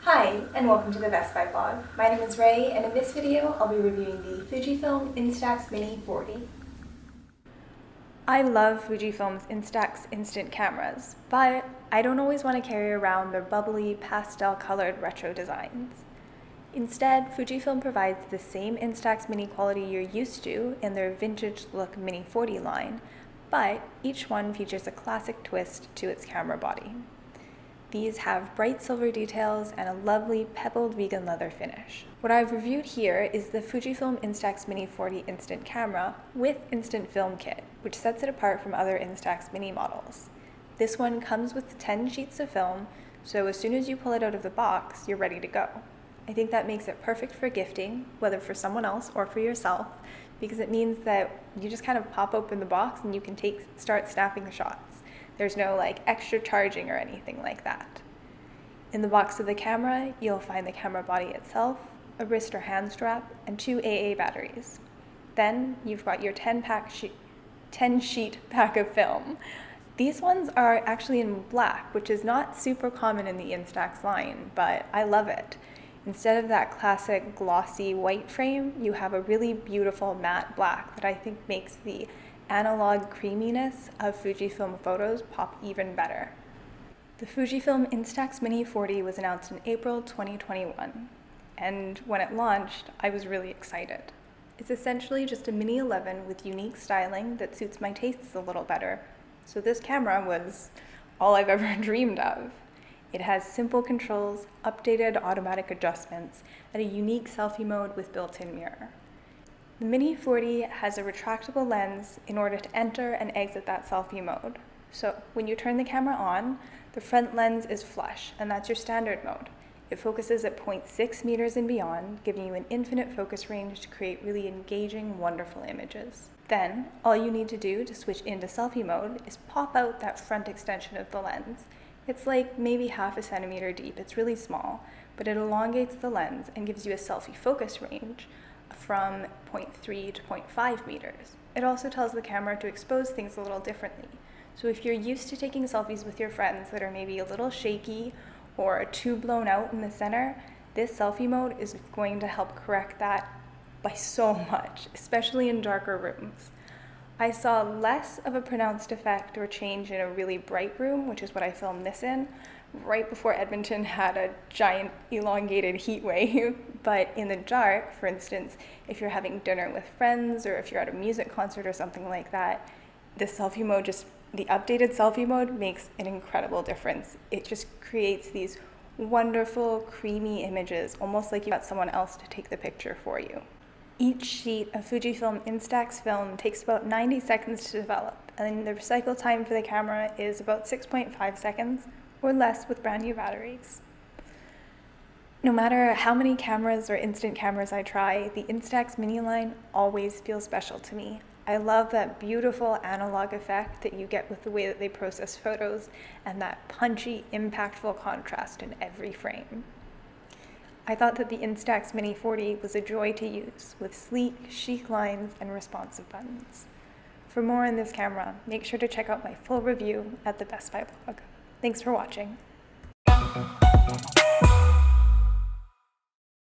Hi, and welcome to the Best Buy vlog. My name is Ray, and in this video, I'll be reviewing the Fujifilm Instax Mini 40. I love Fujifilm's Instax instant cameras, but I don't always want to carry around their bubbly, pastel-colored retro designs. Instead, Fujifilm provides the same Instax Mini quality you're used to in their vintage-look Mini 40 line, but each one features a classic twist to its camera body. These have bright silver details and a lovely pebbled vegan leather finish. What I've reviewed here is the Fujifilm Instax Mini 40 instant camera with instant film kit, which sets it apart from other Instax Mini models. This one comes with 10 sheets of film, so as soon as you pull it out of the box, you're ready to go. I think that makes it perfect for gifting, whether for someone else or for yourself, because it means that you just kind of pop open the box and you can start snapping shots. There's no extra charging or anything like that. In the box of the camera, you'll find the camera body itself, a wrist or hand strap, and 2 AA batteries. Then you've got your 10-sheet pack of film. These ones are actually in black, which is not super common in the Instax line, but I love it. Instead of that classic glossy white frame, you have a really beautiful matte black that I think makes the analog creaminess of Fujifilm photos pop even better. The Fujifilm Instax Mini 40 was announced in April 2021, and when it launched, I was really excited. It's essentially just a Mini 11 with unique styling that suits my tastes a little better, so this camera was all I've ever dreamed of. It has simple controls, updated automatic adjustments, and a unique selfie mode with built-in mirror. The Mini 40 has a retractable lens in order to enter and exit that selfie mode. So when you turn the camera on, the front lens is flush, and that's your standard mode. It focuses at 0.6 meters and beyond, giving you an infinite focus range to create really engaging, wonderful images. Then, all you need to do to switch into selfie mode is pop out that front extension of the lens. It's like maybe half a centimeter deep. It's really small, but it elongates the lens and gives you a selfie focus range from 0.3 to 0.5 meters. It also tells the camera to expose things a little differently. So if you're used to taking selfies with your friends that are maybe a little shaky or too blown out in the center, this selfie mode is going to help correct that by so much, especially in darker rooms. I saw less of a pronounced effect or change in a really bright room, which is what I filmed this in, right before Edmonton had a giant elongated heat wave. But in the dark, for instance, if you're having dinner with friends or if you're at a music concert or something like that, the updated selfie mode makes an incredible difference. It just creates these wonderful, creamy images, almost like you got someone else to take the picture for you. Each sheet of Fujifilm Instax film takes about 90 seconds to develop, and the recycle time for the camera is about 6.5 seconds, or less with brand new batteries. No matter how many cameras or instant cameras I try, the Instax Mini line always feels special to me. I love that beautiful analog effect that you get with the way that they process photos and that punchy, impactful contrast in every frame. I thought that the Instax Mini 40 was a joy to use, with sleek, chic lines and responsive buttons. For more on this camera, make sure to check out my full review at the Best Buy blog. Thanks for watching.